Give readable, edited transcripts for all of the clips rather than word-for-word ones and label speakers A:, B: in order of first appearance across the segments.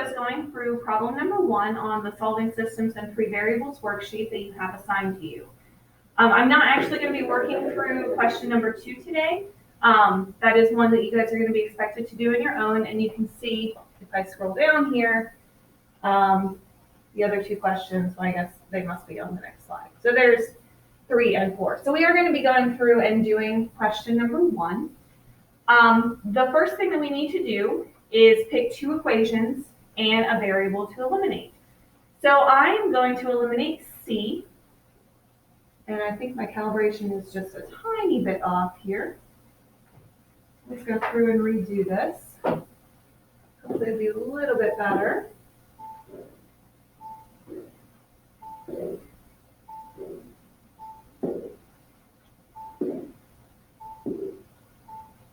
A: was going through problem number 1 on the Solving Systems and Free Variables worksheet that you have assigned to you. I'm not actually going to be working through question number 2 today. That is one that you guys are going to be expected to do on your own, and you can see if I scroll down here, the other 2 questions, well, I guess they must be on the next slide. So there's 3 and 4. So we are going to be going through and doing question number 1. The first thing that we need to do is pick 2 equations and a variable to eliminate. So I am going to eliminate C, and I think my calibration is just a tiny bit off here. Let's go through and redo this. Hopefully it'll be a little bit better.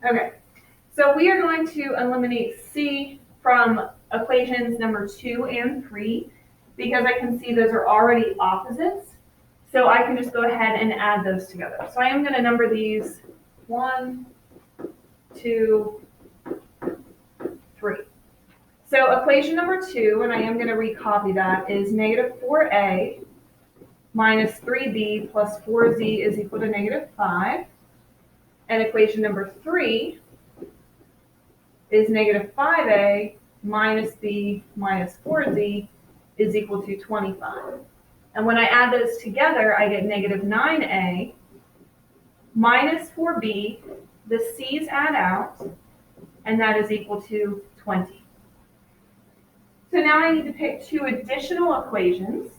A: Okay, so we are going to eliminate C from equations number 2 and 3 because I can see those are already opposites. So I can just go ahead and add those together. So I am going to number these 1, 2, 3. So equation number 2, and I am going to recopy that, is negative 4a minus 3b plus 4z is equal to negative 5. And equation number 3 is negative 5a minus b minus 4z is equal to 25. And when I add those together, I get negative 9a minus 4b, the c's add out, and that is equal to 20. So now I need to pick 2 additional equations.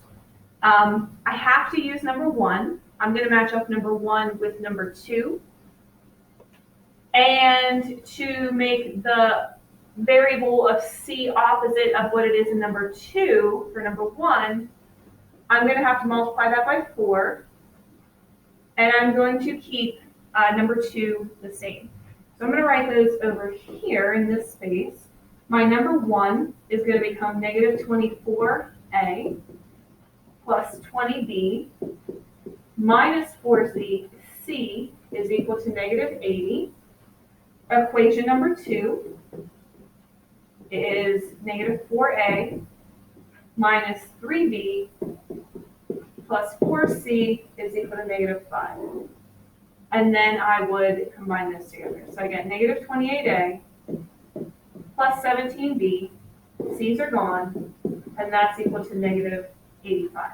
A: I have to use number 1. I'm going to match up number 1 with number 2. And to make the variable of C opposite of what it is in number 2 for number 1, I'm going to have to multiply that by 4. And I'm going to keep number 2 the same. So I'm going to write those over here in this space. My number 1 is going to become negative 24a plus 20b minus 4c is equal to negative 80. Equation number 2 is negative 4a minus 3b plus 4c is equal to negative 5. And then I would combine this together. So I get negative 28a plus 17b, c's are gone, and that's equal to negative 85.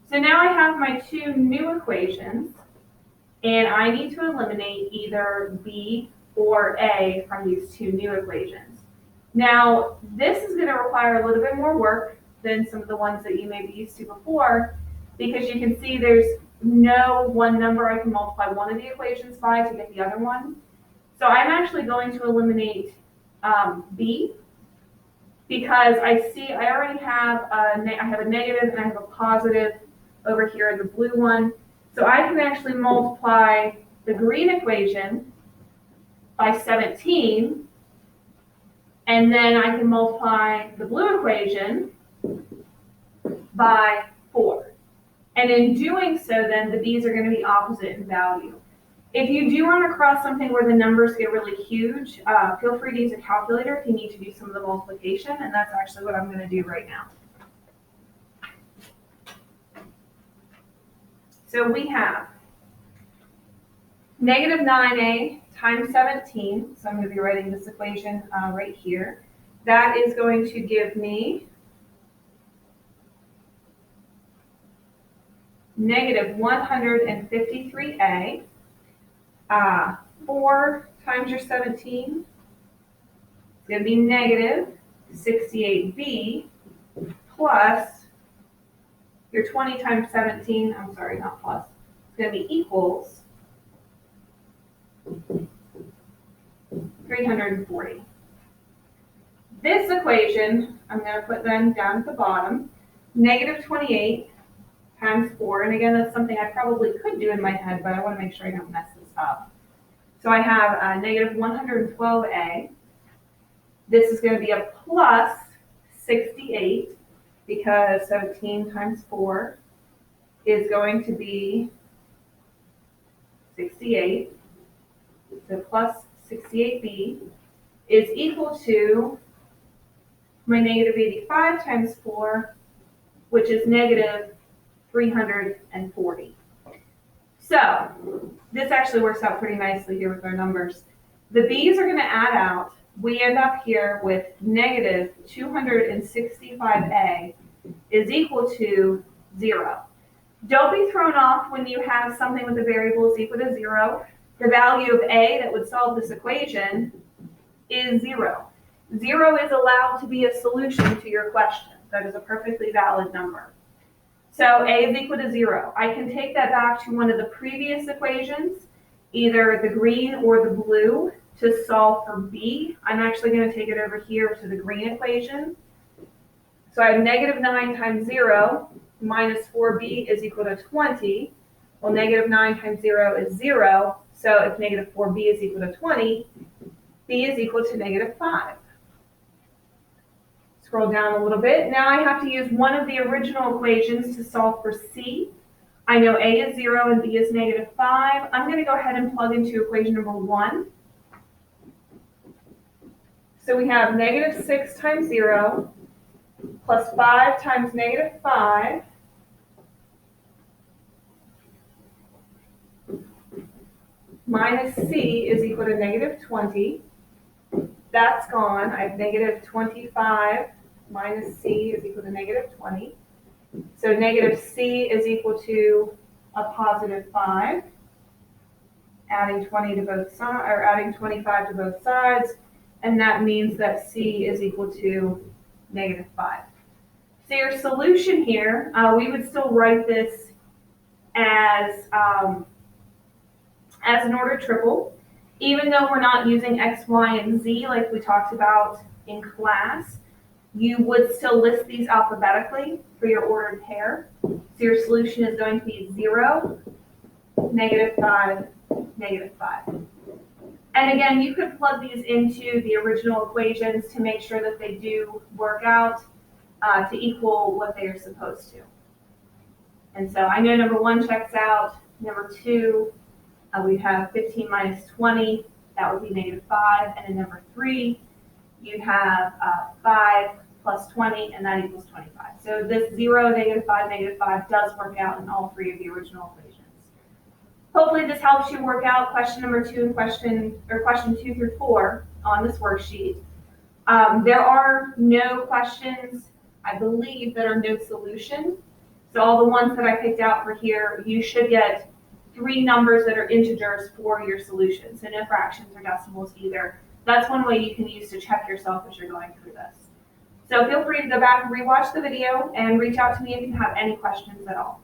A: So now I have my 2 new equations, and I need to eliminate either b or a from these 2 new equations. Now, this is going to require a little bit more work than some of the ones that you may be used to before, because you can see there's no one number I can multiply one of the equations by to get the other one. So I'm actually going to eliminate b, because I see I already have I have a negative and I have a positive over here in the blue one. So I can actually multiply the green equation by 17, and then I can multiply the blue equation by 4. And in doing so, then the b's are going to be opposite in value. If you do run across something where the numbers get really huge, feel free to use a calculator if you need to do some of the multiplication, and that's actually what I'm going to do right now. So we have negative 9a times 17, so I'm going to be writing this equation right here. That is going to give me negative 153a. 4 times your 17 is going to be negative 68b plus your 20 times 17, I'm sorry, not plus, it's going to be equals 340. This equation, I'm going to put then down at the bottom, negative 28 times 4, and again, that's something I probably could do in my head, but I want to make sure I don't mess this up. So I have negative 112a. This is going to be a plus 68, because 17 times 4 is going to be 68. So plus 68b is equal to my negative 85 times 4, which is negative 340. So this actually works out pretty nicely here with our numbers. The b's are going to add out. We end up here with negative 265a is equal to 0. Don't be thrown off when you have something with a variable is equal to 0. The value of a that would solve this equation is 0. 0 is allowed to be a solution to your question. That is a perfectly valid number. So a is equal to 0. I can take that back to one of the previous equations, either the green or the blue, to solve for b. I'm actually going to take it over here to the green equation. So I have negative 9 times 0 minus 4b is equal to 20. Well, negative 9 times 0 is 0. So if negative 4b is equal to 20, b is equal to negative 5. Scroll down a little bit. Now I have to use one of the original equations to solve for c. I know a is 0 and b is negative 5. I'm going to go ahead and plug into equation number 1. So we have negative 6 times 0 plus 5 times negative 5 minus c is equal to negative 20. That's gone. I have negative 25 minus c is equal to negative 20. So negative c is equal to a positive 5. Adding 20 to both sides, or adding 25 to both sides, and that means that c is equal to negative 5. So your solution here, we would still write this as an ordered triple, even though we're not using x, y, and z like we talked about in class. You would still list these alphabetically for your ordered pair. So your solution is going to be 0, negative 5, negative 5. And again, you could plug these into the original equations to make sure that they do work out to equal what they are supposed to. And so I know number 1 checks out. Number 2, we have 15 minus 20. That would be negative 5. And in number 3, you have 5 plus 20, and that equals 25. So this 0, negative 5 does work out in all 3 of the original equations. Hopefully this helps you work out question number 2 and question 2 through 4 on this worksheet. There are no questions, I believe, that are no solution. So all the ones that I picked out for here, you should get 3 numbers that are integers for your solution. So no fractions or decimals either. That's one way you can use to check yourself as you're going through this. So feel free to go back and rewatch the video and reach out to me if you have any questions at all.